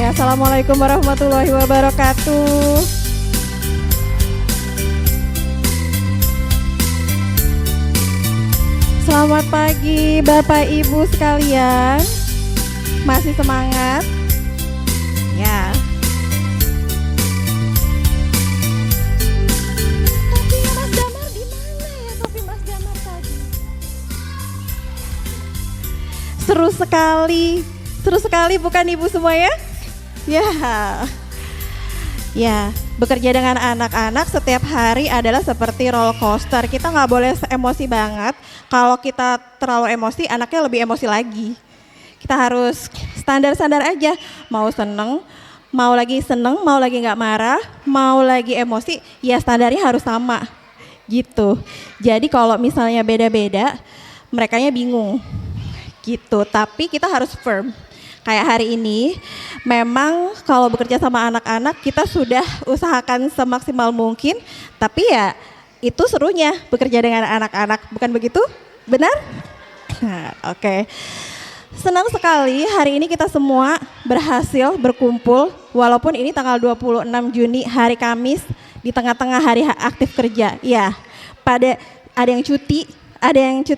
Assalamualaikum warahmatullahi wabarakatuh. Selamat pagi Bapak Ibu sekalian. Masih semangat? Ya. Topinya Mas Damar di mana ya? Topi Mas Damar tadi. Seru sekali bukan Ibu semua ya? Ya. Ya, bekerja dengan anak-anak setiap hari adalah seperti roller coaster. Kita nggak boleh emosi banget. Kalau kita terlalu emosi, anaknya lebih emosi lagi. Kita harus standar-standar aja. Mau seneng, mau lagi nggak marah, mau lagi emosi, ya standarnya harus sama. Gitu. Jadi kalau misalnya beda-beda, merekanya bingung. Gitu. Tapi kita harus firm. Kayak hari ini, memang kalau bekerja sama anak-anak kita sudah usahakan semaksimal mungkin, tapi ya itu serunya bekerja dengan anak-anak, bukan begitu? Benar? Oke. Senang sekali hari ini kita semua berhasil berkumpul, walaupun ini tanggal 26 Juni hari Kamis di tengah-tengah hari aktif kerja. Ya, ada yang cuti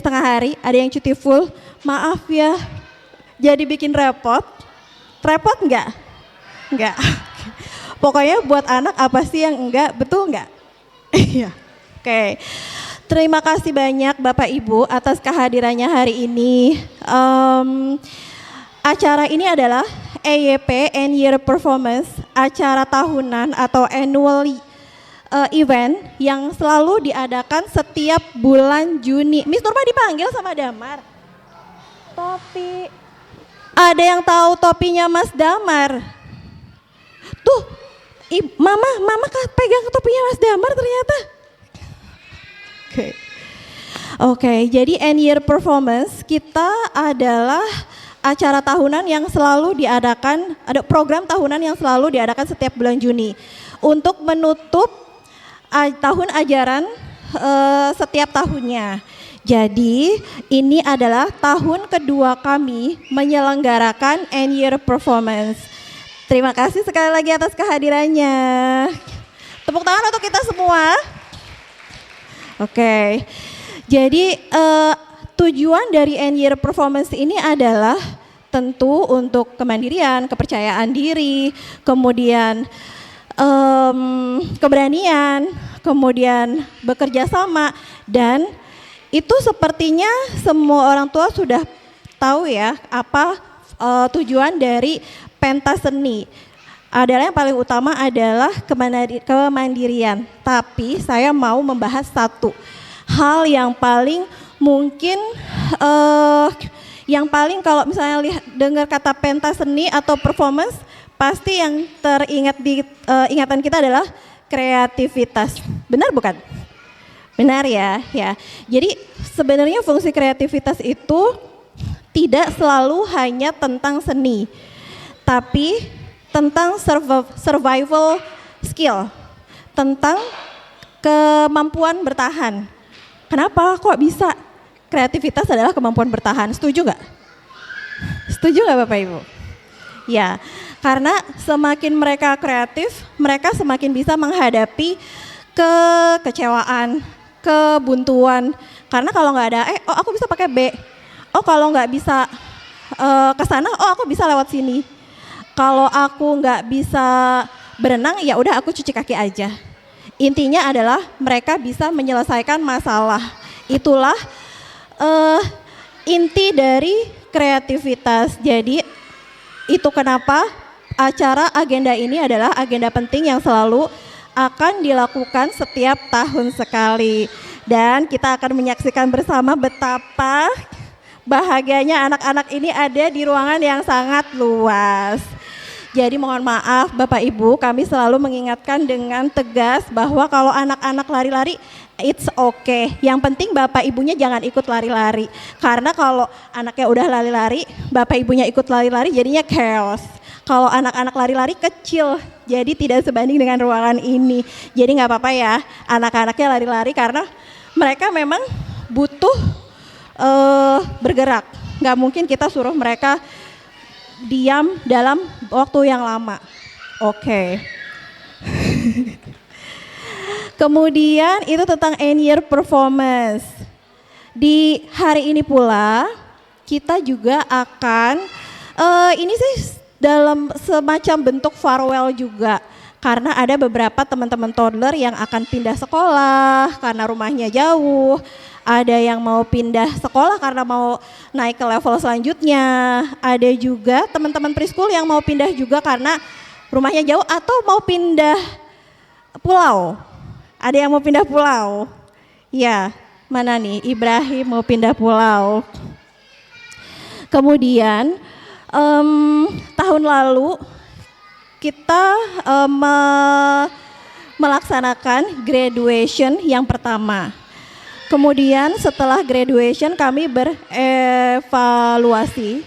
setengah hari, ada yang cuti full. Maaf ya. Jadi bikin repot? Repot enggak? Enggak. Pokoknya buat anak apa sih yang enggak, betul enggak? Iya. Oke. Terima kasih banyak Bapak Ibu atas kehadirannya hari ini. Acara ini adalah EYP End Year Performance, acara tahunan atau annual event yang selalu diadakan setiap bulan Juni. Miss Nurma dipanggil sama Damar. Topi. Ada yang tahu topinya Mas Damar? Tuh, mama pegang topinya Mas Damar ternyata. Oke, jadi End Year Performance kita adalah acara tahunan yang selalu diadakan, ada program tahunan yang selalu diadakan setiap bulan Juni untuk menutup tahun ajaran setiap tahunnya. Jadi ini adalah tahun kedua kami menyelenggarakan End Year Performance. Terima kasih sekali lagi atas kehadirannya. Tepuk tangan untuk kita semua. Oke, jadi tujuan dari End Year Performance ini adalah tentu untuk kemandirian, kepercayaan diri, kemudian keberanian, kemudian bekerja sama, dan itu sepertinya semua orang tua sudah tahu ya apa tujuan dari pentas seni. Adalah yang paling utama adalah kemandirian. Tapi saya mau membahas satu hal yang paling mungkin yang paling kalau misalnya dengar kata pentas seni atau performance, pasti yang teringat di ingatan kita adalah kreativitas. Benar bukan? Benar ya, ya. Jadi sebenarnya fungsi kreativitas itu tidak selalu hanya tentang seni, tapi tentang survival skill, tentang kemampuan bertahan. Kenapa kok bisa kreativitas adalah kemampuan bertahan? Setuju nggak? Setuju nggak Bapak Ibu? Ya, karena semakin mereka kreatif, mereka semakin bisa menghadapi kekecewaan, kebuntuan. Karena kalau nggak ada aku bisa pakai B. Oh kalau nggak bisa ke sana, aku bisa lewat sini. Kalau aku nggak bisa berenang, ya udah aku cuci kaki aja. Intinya adalah mereka bisa menyelesaikan masalah. Itulah inti dari kreativitas. Jadi itu kenapa acara agenda ini adalah agenda penting yang selalu akan dilakukan setiap tahun sekali. Dan kita akan menyaksikan bersama betapa bahagianya anak-anak ini ada di ruangan yang sangat luas. Jadi mohon maaf Bapak Ibu, kami selalu mengingatkan dengan tegas bahwa kalau anak-anak lari-lari, it's okay. Yang penting Bapak Ibunya jangan ikut lari-lari. Karena kalau anaknya udah lari-lari, Bapak Ibunya ikut lari-lari jadinya chaos. Kalau anak-anak lari-lari kecil, jadi tidak sebanding dengan ruangan ini. Jadi nggak apa-apa ya, anak-anaknya lari-lari karena mereka memang butuh bergerak. Nggak mungkin kita suruh mereka diam dalam waktu yang lama. Oke. Kemudian itu tentang end year performance. Di hari ini pula kita juga akan ini sih dalam semacam bentuk farewell juga. Karena ada beberapa teman-teman toddler yang akan pindah sekolah karena rumahnya jauh. Ada yang mau pindah sekolah karena mau naik ke level selanjutnya. Ada juga teman-teman preschool yang mau pindah juga karena rumahnya jauh atau mau pindah pulau. Ada yang mau pindah pulau? Ya, mana nih? Ibrahim mau pindah pulau. Kemudian tahun lalu kita melaksanakan graduation yang pertama. Kemudian setelah graduation kami berevaluasi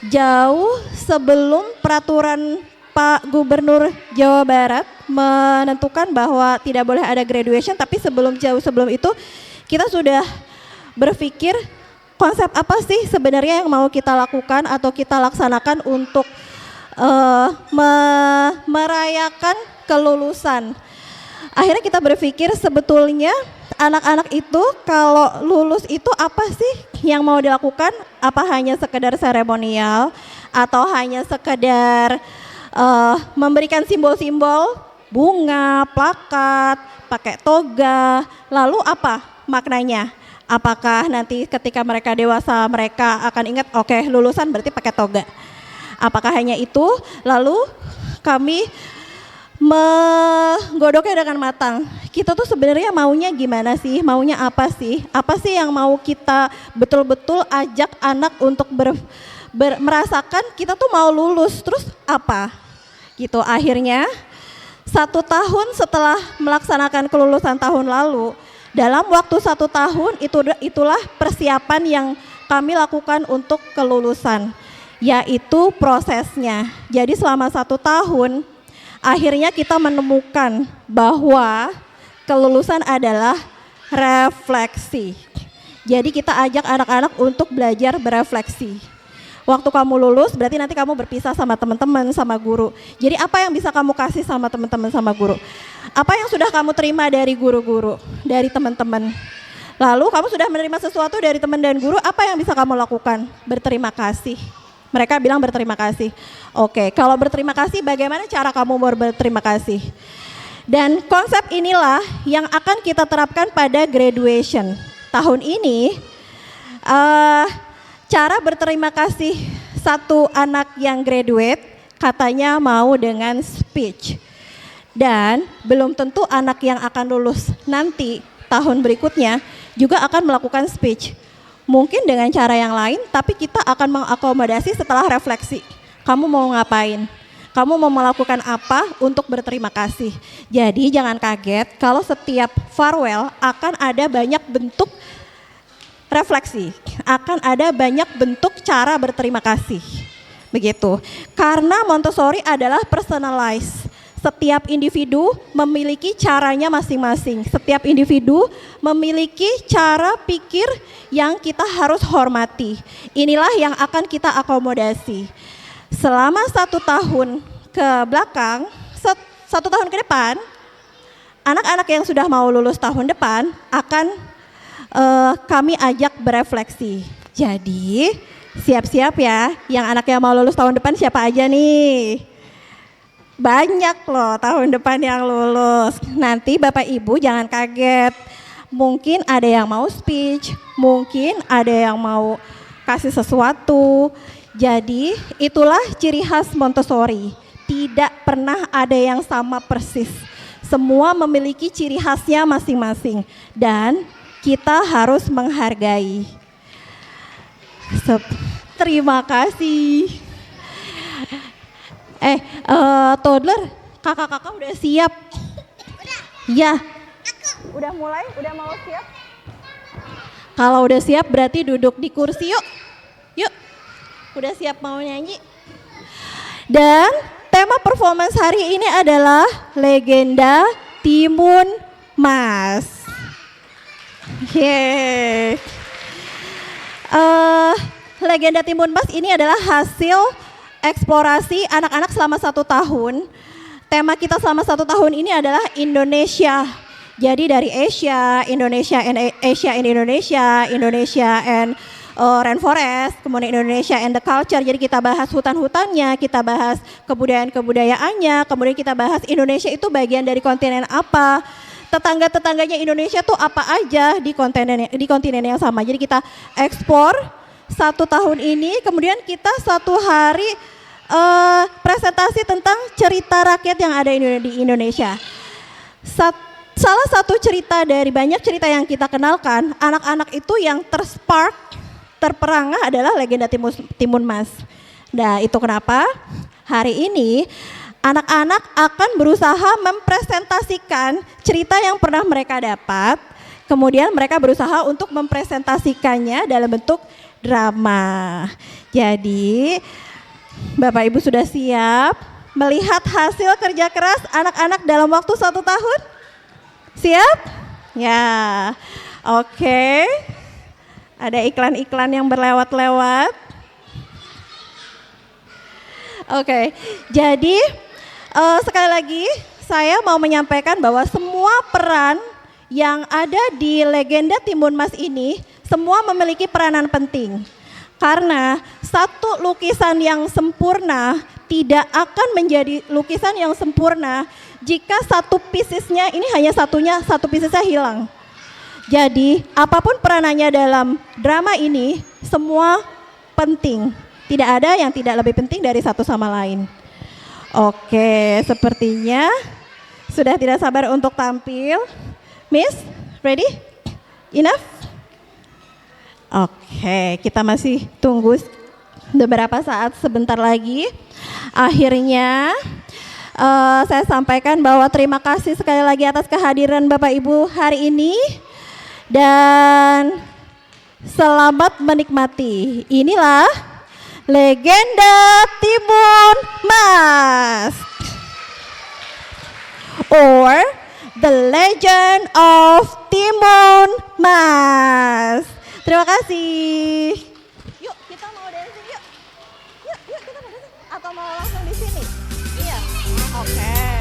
jauh sebelum peraturan Pak Gubernur Jawa Barat menentukan bahwa tidak boleh ada graduation, tapi jauh sebelum itu kita sudah berpikir konsep apa sih sebenarnya yang mau kita lakukan atau kita laksanakan untuk merayakan kelulusan. Akhirnya kita berpikir sebetulnya anak-anak itu kalau lulus itu apa sih yang mau dilakukan? Apa hanya sekedar seremonial atau hanya sekedar memberikan simbol-simbol, bunga, plakat, pakai toga, lalu apa maknanya? Apakah nanti ketika mereka dewasa mereka akan ingat oke, lulusan berarti pakai toga? Apakah hanya itu? Lalu kami menggodoknya dengan matang. Kita tuh sebenarnya maunya gimana sih? Maunya apa sih? Apa sih yang mau kita betul-betul ajak anak untuk merasakan kita tuh mau lulus, terus apa? Gitu. Akhirnya 1 tahun setelah melaksanakan kelulusan tahun lalu, dalam waktu 1 tahun itulah persiapan yang kami lakukan untuk kelulusan, yaitu prosesnya. Jadi selama 1 tahun akhirnya kita menemukan bahwa kelulusan adalah refleksi. Jadi kita ajak anak-anak untuk belajar berefleksi. Waktu kamu lulus berarti nanti kamu berpisah sama teman-teman, sama guru. Jadi apa yang bisa kamu kasih sama teman-teman, sama guru? Apa yang sudah kamu terima dari guru-guru, dari teman-teman? Lalu kamu sudah menerima sesuatu dari teman dan guru, apa yang bisa kamu lakukan? Berterima kasih. Mereka bilang berterima kasih. Oke, kalau berterima kasih bagaimana cara kamu berterima kasih? Dan konsep inilah yang akan kita terapkan pada graduation. Tahun ini cara berterima kasih satu anak yang graduate katanya mau dengan speech. Dan belum tentu anak yang akan lulus nanti tahun berikutnya juga akan melakukan speech. Mungkin dengan cara yang lain, tapi kita akan mengakomodasi setelah refleksi. Kamu mau ngapain? Kamu mau melakukan apa untuk berterima kasih? Jadi jangan kaget kalau setiap farewell akan ada banyak bentuk refleksi. Akan ada banyak bentuk cara berterima kasih. Begitu. Karena Montessori adalah personalized. Setiap individu memiliki caranya masing-masing. Setiap individu memiliki cara pikir yang kita harus hormati. Inilah yang akan kita akomodasi. Selama 1 tahun ke belakang, 1 tahun ke depan, anak-anak yang sudah mau lulus tahun depan akan kami ajak berefleksi. Jadi siap-siap ya, yang anaknya mau lulus tahun depan siapa aja nih? Banyak loh tahun depan yang lulus. Nanti Bapak Ibu jangan kaget. Mungkin ada yang mau speech, mungkin ada yang mau kasih sesuatu. Jadi itulah ciri khas Montessori. Tidak pernah ada yang sama persis. Semua memiliki ciri khasnya masing-masing. Dan kita harus menghargai. Terima kasih. Toddler, kakak-kakak udah siap? Udah. Ya. Udah mulai? Udah mau siap? Kalau udah siap berarti duduk di kursi yuk. Yuk. Udah siap mau nyanyi? Dan tema performance hari ini adalah Legenda Timun Mas. Legenda Timun Mas ini adalah hasil eksplorasi anak-anak selama 1 tahun. Tema kita selama 1 tahun ini adalah Indonesia. Jadi dari Asia, Indonesia and Asia in Indonesia, Indonesia and rainforest, kemudian Indonesia and the culture. Jadi kita bahas hutan-hutannya, kita bahas kebudayaan-kebudayaannya, kemudian kita bahas Indonesia itu bagian dari kontinen apa, tetangga-tetangganya Indonesia tuh apa aja di kontinen yang sama. Jadi kita ekspor 1 tahun ini, kemudian kita 1 hari presentasi tentang cerita rakyat yang ada di Indonesia. Salah satu cerita dari banyak cerita yang kita kenalkan, anak-anak itu yang terperangah adalah legenda Timun Mas. Nah, itu kenapa hari ini anak-anak akan berusaha mempresentasikan cerita yang pernah mereka dapat, kemudian mereka berusaha untuk mempresentasikannya dalam bentuk drama. Jadi, Bapak Ibu sudah siap melihat hasil kerja keras anak-anak dalam waktu 1 tahun? Siap? Ya, oke. Ada iklan-iklan yang berlewat-lewat. Oke, jadi sekali lagi saya mau menyampaikan bahwa semua peran yang ada di legenda Timun Mas ini semua memiliki peranan penting. Karena satu lukisan yang sempurna tidak akan menjadi lukisan yang sempurna jika satu piecesnya ini hanya satu piecesnya hilang. Jadi apapun peranannya dalam drama ini semua penting. Tidak ada yang tidak lebih penting dari satu sama lain. Oke, sepertinya sudah tidak sabar untuk tampil. Miss, ready? Enough? Oke, kita masih tunggu beberapa saat, sebentar lagi. Akhirnya saya sampaikan bahwa terima kasih sekali lagi atas kehadiran Bapak Ibu hari ini. Dan selamat menikmati. Inilah legenda Timun Mas, or The Legend of Timun Mas. Terima kasih. Yuk kita mau dancing yuk. Yuk kita mau dancing. Atau mau langsung di sini? Iya. Oke.